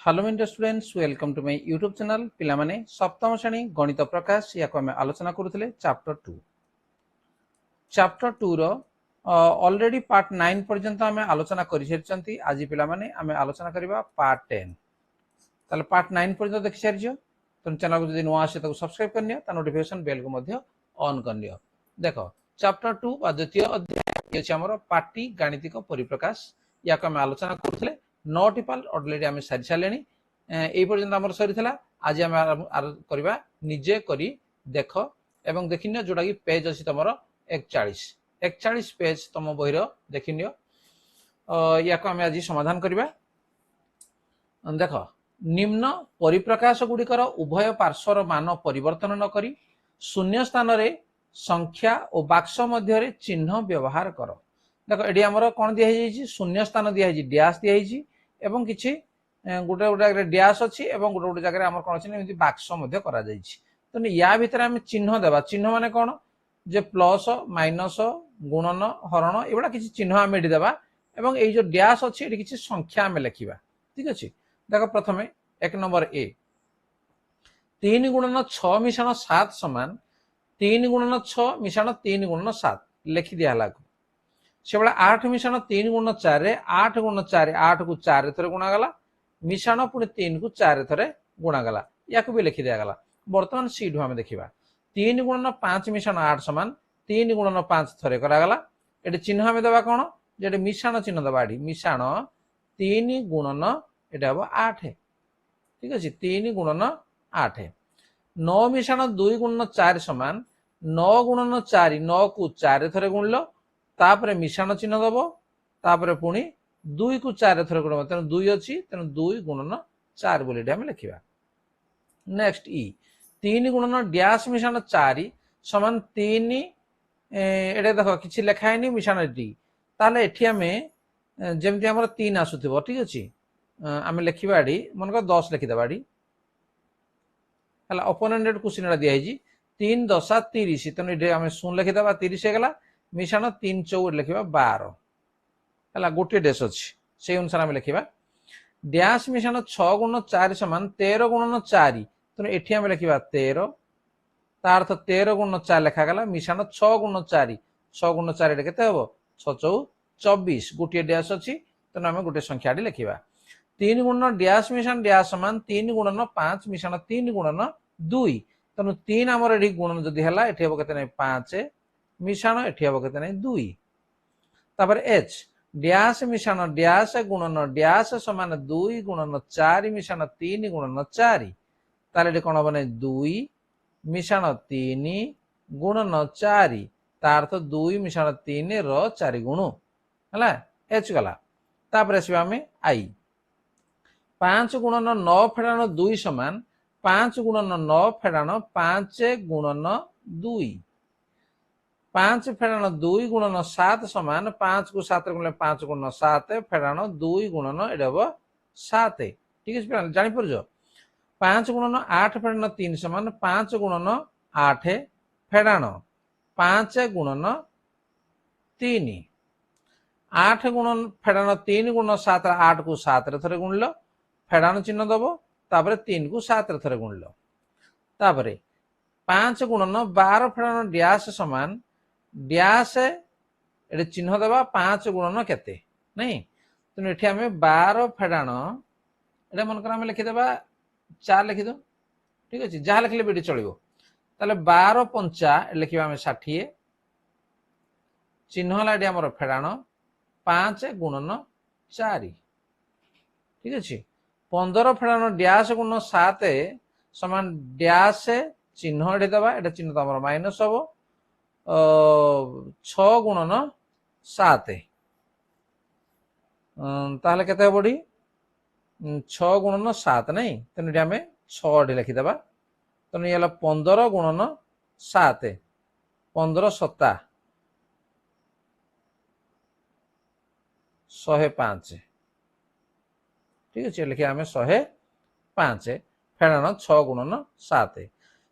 Hello inter students welcome to my YouTube channel पिला माने सप्तम श्रेणी गणित प्रकाश या को हम आलोचना करूथिले चैप्टर 2 रो ऑलरेडी पार्ट 9 पर्यंत हम आलोचना करि छेरचंती। आज पिला माने हम आलोचना करबा पार्ट 10 ताले पार्ट 9 पर्यंत देखि छेरजियो। तो चैनल को जदि नुवा आसे तो सब्सक्राइब करनियो ता नोटिफिकेशन बेल को मध्य ऑन करनियो। देखो चैप्टर 2 बा द्वितीय अध्याय ये हमर पार्टी गाणितिक परिप्रकाश या को हम आलोचना करूथिले। 9टी पार्ट ऑलरेडी हम सारि सालेनी ए पर्यंत हमर सरी थिला। आज हम करबा निजे करी देखो एवं देखिनियो जोडा की पेज अछि तमरो 41 पेज तम बहिर देखिनियो। या को हम आज समाधान करबा। देखो निम्न परिप्रकाश गुड़िकर उभय पार्श्वर मान परिवर्तन न करी शून्य स्थान रे संख्या और बाक्स मध्य चिन्ह व्यवहार कर। देखो एडी हमर कोन दिया हिजी शून्य स्थान दिया हिजी डैश दिया हिजी एवं किछि गोटे गोटे जगह डैश अछि एवं गोटे गोटे जगह हमर कोन अछि एमि बाक्स मध्य करा जाइछि। तो या भितर हम चिन्ह देबा। चिन्ह माने कोन जे प्लस माइनस गुणन हरण एबडा किछि चिन्ह हम एडी देबा एवं ए जो डैश अछि एडी किछि संख्या हम लिखिबा। ठीक अछि। देखो प्रथमे एक नंबर ए 3 गुणन 6 मिश्रण 7 समान 3 गुणन 6 मिश्रण 3 गुणन 7 लिखि दिया हला। से बड़ा 8 मिश्रण 3 गुणन 4 रे 8 गुणन 4 8 को 4 थरे गुणा गला मिश्रण पुणी 3 को 4 थरे गुणा गला या को भी लिखि दिया गला। वर्तमान सी हम देखिबा 3 गुणन 5 मिश्रण 8 समान 3 गुणन 5 थरे करा गला। एटे चिन्ह हम देबा कोन जेटे मिश्रण चिन्ह देबा। एडी मिश्रण 3 गुणन एटा हो 8। ठीक अछि 3 गुणन 8 9 मिश्रण 2 गुणन 4 समान 9 गुणन 4 9 को 4 थरे गुणलो तापरे मिश्रण चिन्ह दबो तापरे पुणी 2 को 4 थरे गुणो तेन 2 अछि तेन 2 गुणन 4 बोली हम लिखिबा। नेक्स्ट ई 3 गुणन डैश मिश्रण 4 समान 3 एडे देखो किछि लेखाइनी मिश्रण डी ताले एठी हमें जेमति हमर 3 आसुथिबो। ठीक अछि आमे लिखिबा एडी मन को 10 लिखि देबा। एडी हला ओपोनेंट क्वेश्चन दिया हिजी 3 10 30 तेन एडी हमें शून्य लिखि देबा 30 हे गला मिश्रण 3 4 लिखिबा 12 हला गोटे डैश अछि से अनुसार हम लिखिबा। डैश मिश्रण 6 गुणन 4 समान 13 गुणन 4 तेन एठी हम लिखिबा 13 ता अर्थ 13 गुणन 4 लिखा गला मिश्रण 6 गुणन 4 6 गुणन 4 एटे केते हबो 6 4 24 गोटे डैश अछि तेन हम गोटे संख्या डी लिखिबा। 3 गुणन डैश मिश्रण डैश समान 3 गुणन 5 मिश्रण 3 गुणन 2 तेन 3 हमर एठी गुणन जदी हला एठी हबो केते नै 5 मिश्रण एठी हबो केते नै 2 तापर एच डैश मिश्रण डैश गुणन डैश समान 2 गुणन 4 मिश्रण 3 गुणन 4 ताले एठी कोन हबो नै 2 मिश्रण 3 गुणन 4 ता अर्थ 2 मिश्रण 3 रो 4 गुण हला एच गला। तापर आसीबा हमें आई 5 गुणन 9 फेडाण 2 समान 5 गुणन 9 फेडाण 5 गुणन 2 5 फेडाण 2 गुणन 7 समान 5 को 7 गुणले 5 गुणन 7 फेडाण 2 गुणन एडा हबो 7। ठीक है जानि परजो 5 गुणन 8 फेडाण 3 समान 5 गुणन 8 फेडाण 5 गुणन 3 8 गुणन फेडाण 3 गुणन 7 8 को 7 रे थरे गुणलो फेडाण चिन्ह दबो तापरे 3 को 7 रे थरे गुणलो तापरे 5 गुणन 12 फेडाण डैश समान डैश एटे चिन्ह देबा 5 गुणन केते नहीं तो एठी हमें 12 फेडाण एटा मन कर हम लिखि देबा 4 लिखि दो। ठीक अछि जहा लिखले बेटी चलिबो ताले 12 पंचा लिखिबा हम 60 चिन्ह हला एडी हमर फेडाण 5 गुणन 4। ठीक अछि 15 फेडाण डैश गुणन 7 समान डैश चिन्ह एडी देबा एटा चिन्ह तो हमर माइनस हबो 6 गुणन 7 ताहले केते बडी 6 गुणन 7 नहीं तेन एडी हमें 6 एडी लिखि देबा। तेन ये 15 गुणन 7 15 7 105। ठीक है लिखे आम 105 फेडाण 6 गुणन 7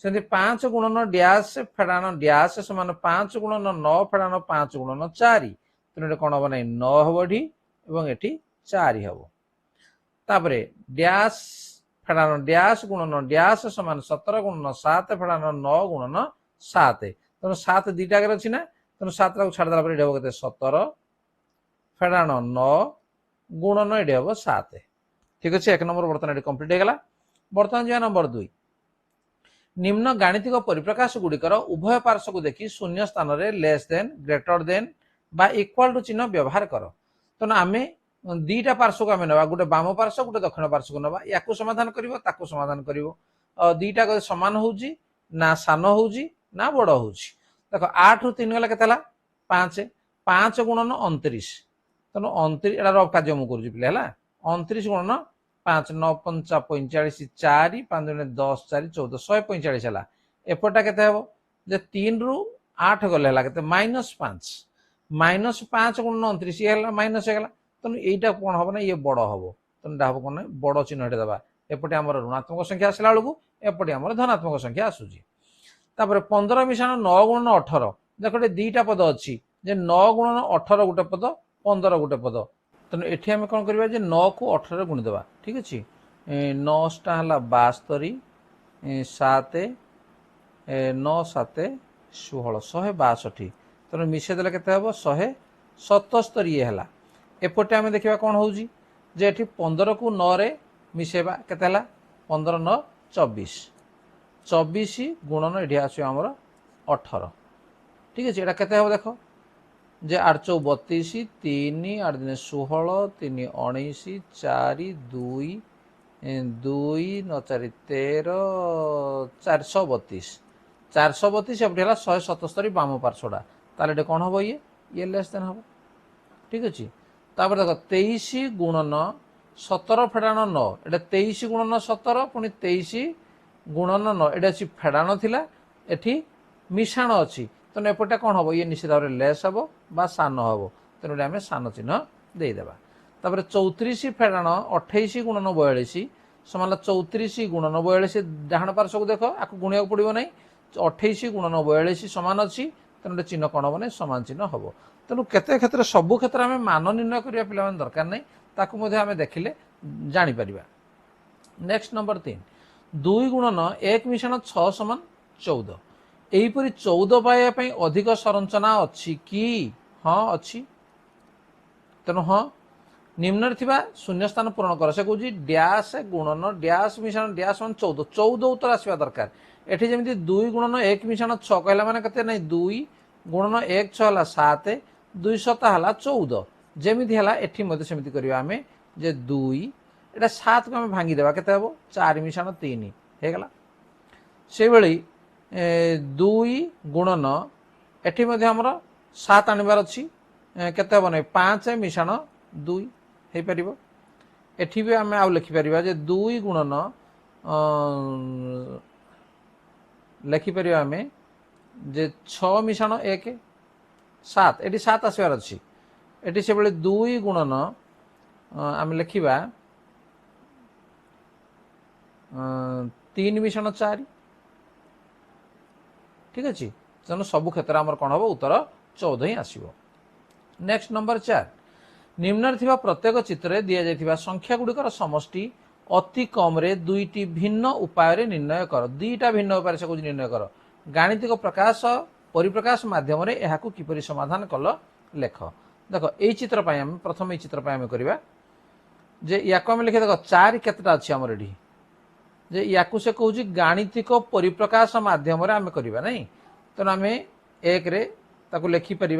से 5 गुणन डैश फेडाण डैश समान 5 गुणन 9 फेडाण 5 गुणन 4 तेणु कौन हम ना 9 हम एटी 4 हम तापरे डैश फेड़ान डैश गुणन डैश समान 17 गुणन 7 फेड़ान 9 गुणन 7 तेणु 7 दुईटा आगे अच्छी ना तेणु 7 छाड़देला पर ये हम 17 फेड़ान 9 गुणन ये हम 7 ठीक अच्छे। 1 नंबर बर्तमान कंप्लीट हो गला। बर्तमान जा नंबर 2 निम्न गाणितिक परिप्रकाश गुड़िकर उभय पार्श्व को देखी शून्य स्थान रे लेस देन ग्रेटर देन बा इक्वाल टू चिन्ह व्यवहार कर। तेणु आम दीटा पार्श्व को आम ना गोटे बाम पार्श्व गोटे दक्षिण पार्श्व को ना या समाधान कर समाधान कर दीटा सामान हो सान हो बड़ हो देख 8 रु 3 गला के 5 5 गुणन 29 तेणु 29 रफ कार्य मुझे पे 29 गुणन 5 9 5 45 4 5 10 4 14 145 है एपटा के जे 3 रु 8 गले के -5 -5 गुण 29 ये माइनस होगा तेणु यहीटा कौन हम ना ये बड़ हम तेणु हम कौन बड़ चिन्ह देवा एपटे आम ऋणात्मक संख्या आसला बेलू एपटे आम धनात्मक संख्या आसूची। 15 मिशाण 9 गुणन 18 देख दीटा पद अच्छी 9 गुणन 18 गोटे पद 15 गोटे पद तेणु ये आम कौन करवा 9 को 18 गुणिदेवा ठीक अच्छे 9 टा है 72 7 9 7 16 162 तेणु मिसेदेले के 177 ये है एपटे आम देखा कौन हो 15 को 9 रे मिसेबा के 15 9 24 24 गुणन ये आसमर 18 ठीक अच्छे। यहाँ के देख जे 8 4 32 3 8 दिन 16 3 19 4 2 2 9 4 13 432 432 एपटे 177 बाम पार्श्वटा ताले कौन हम ये लेस देन हम ठीक अच्छे। तापर देख 23 गुणन 17 फेड़ाण 9 ये 23 गुणन 17 पुणी 23 गुणन 9 ये अच्छी फेड़ाण थिला एठी मिशाण अच्छी तेणु एपटे कौन हम ये निश्चित भाव में लेस हम बा सान हम तेणु आम सान चिन्ह देदेबा। तापर 34 फेड़ाण 28 गुणन 42 समान 34 गुणन 42 डाण पार्श्व को देख आपको गुणिया पड़ो ना 28 गुणन 42 सामान अच्छी तेणु चिन्ह कौन हम ना सामान चिन्ह हम तेणु केते क्षेत्र सबु क्षेत्र में मान निर्णय करने पिला दरकार नहीं ताकू आम देखिले जापर। नेक्स्ट नंबर 3 2 गुणन 1 मिशाण 6 समान 14 यहीपरि 14 पाइबापी अधिक संरचना अच्छी कि हाँ अच्छी तेणु हाँ निम्न शून्य स्थान पूरण कर से कौन डैश गुणन डैश मिशाण डैश मान 14 14 उत्तर आसवा दरकार एठी जमी 2 गुणन 1 मिशाण 6 कहला माने कते नहीं 2 गुणन 1 6 है 7 2 7 है 14 जमी है एठी सेमती करवा आम जे 2 एटा 7 को आम भांगीदेवा के 4 मिशाण 3 होगला से बेली 2 गुणन एठी आमर 7 आनबार अच्छी केते हम 5 मिशाण 2 हो पार एठी भी आम आउ लिखिपर 2 गुणन लिखिपर आम जे 6 मिशाण 1 7 एटी 7 आसबार अच्छी एटी से 2 गुणन आम लिखा 3 मिशाण 4 ठीक अच्छे तेणु सबु क्षेत्र आम कौन हम उत्तर 14 ही आसो। नेक्स्ट नंबर 4 निम्न थिबा प्रत्येक चित्र दि जाइथिबा संख्या गुड़िकर समष्टि अति कम रे दुईटी भिन्न उपाय निर्णय कर दुईटा भिन्न उपाय से निर्णय कर गाणितिक प्रकाश परिप्रकाश माध्यम रे एहाकु किपरि समाधान कल लेख देख ये चित्र प्रथम ये चित्र आम करवा जे याकु आम लिखे देख 4 केतटा अच्छी आमर एठी जे याकु से कहूँ गाणितिक परिप्रकाश माध्यम आम करवा नहीं तेणु आम एक रे ताकु लिखिपर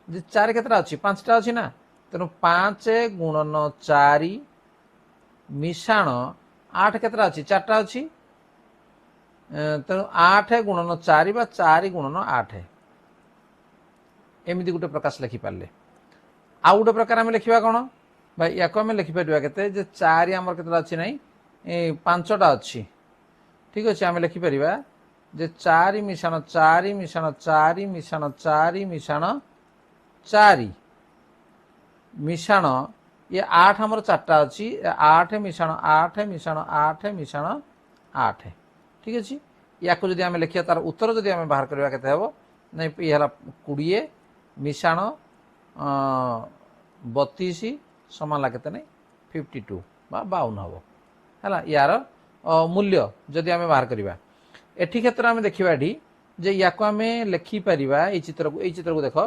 जे 4 केतटा अच्छी 5टा अच्छी ना तेणु 5 गुणन 4 मिशाण 8 केतटा अच्छी 4टा अच्छी तेणु 8 गुणन 4 बा 4 गुणन 8 एमती गोटे प्रकाश लिखिपारे। आउ गोटे प्रकार आम लिखा कौन भाई या आम लिखिपर के 4 आमर केतटा अच्छी ना 5टा अच्छी ठीक अच्छे आम लिखिपर जे 4 मिशाण 4 मिशाण 4 मिशाण 4 मिशाण 4 मिशाण ये 8 आमर 4टा अच्छी 8 मिशाण 8 मिशाण 8 मिशाण 8 ठीक अच्छे या जदि आम लिखा तार उत्तर जदि आम बाहर करवा केते हम नहीं ये 20 मिशाण 32 समान केते नहीं 52 বা 52 হব হলা ইয়ার মূল্য যদি আমি বাহার করিবা এটি ক্ষেত্রে আমি দেখিবা এটি যে ইয়াকু আমি লেখি পারিবা এই চিত্রকু দেখ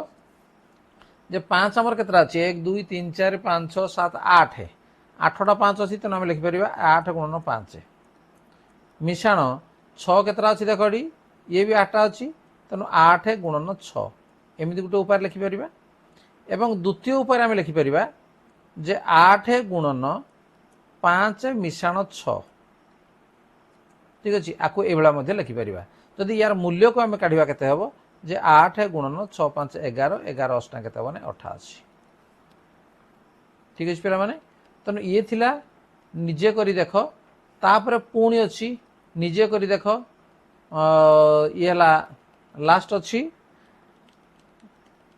যে 5 আমার কেতরা আছে 1 2 3 4 5 6 7 8 8টা 5 আছে তেমন আমি লিখি পারিবা 8 গুণন 5 মিশ্রণ 6 কেতরা আছে দেখ এটি ইয়ে বি 8টা আছে তেমন 8 গুণন 6 এমিতি গোটে উপায় লিখি পারিবা এবং দ্বিতীয় উপায় আমি লিখি পারিবা যে 8 গুণন 5 মিশ্রণ 6 ঠিক আছে আকু এইভাবে মধ্যে লিখি পারিবা যদি ইয়ার মূল্যকু আমি কাঢ়িবা কেতে হব যে 8 গুণন 6 5 11 11 অষ্টা কেতে মানে 88 ঠিক আছে পিলা মানে তেणु ইয়ে থিলা নিজে করি দেখ তাপরে পুଣି ଅଛି নিজে করি দেখ ইয়ে হলা লাস্ট ଅଛି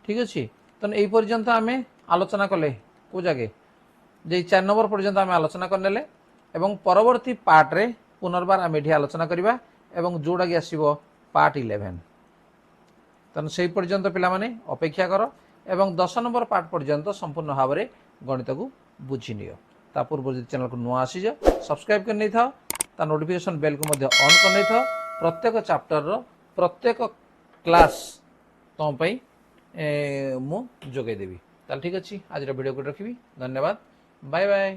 ঠিক আছে তেणु এই পর্যন্ত আমি আলোচনা কলে কো জাগে যে 4 নম্বর পর্যন্ত আমি আলোচনা করনেলে এবং পরবর্তী পার্টরে পুনর্বার আমি এটি আলোচনা করিবা এবং যোটাকি আসিব পার্ট 11 তেणु সেই পর্যন্ত পিলামানে অপেক্ষা কর এবং 10 নম্বর পার্ট পর্যন্ত সম্পূর্ণ ভাবে গণিতকু বুঝি নিও তা পূর্ব যদি চ্যানেল को नुआ आसी जा सब्सक्राइब कर नहीं था ता नोटिफिकेशन बेल को मध्य ऑन कर नहीं था प्रत्येक चैप्टर रो प्रत्येक क्लास तुम पई मु जोगे देबी ताल ठीक अछि आज वीडियो को रखिबी धन्यवाद बाय बाय।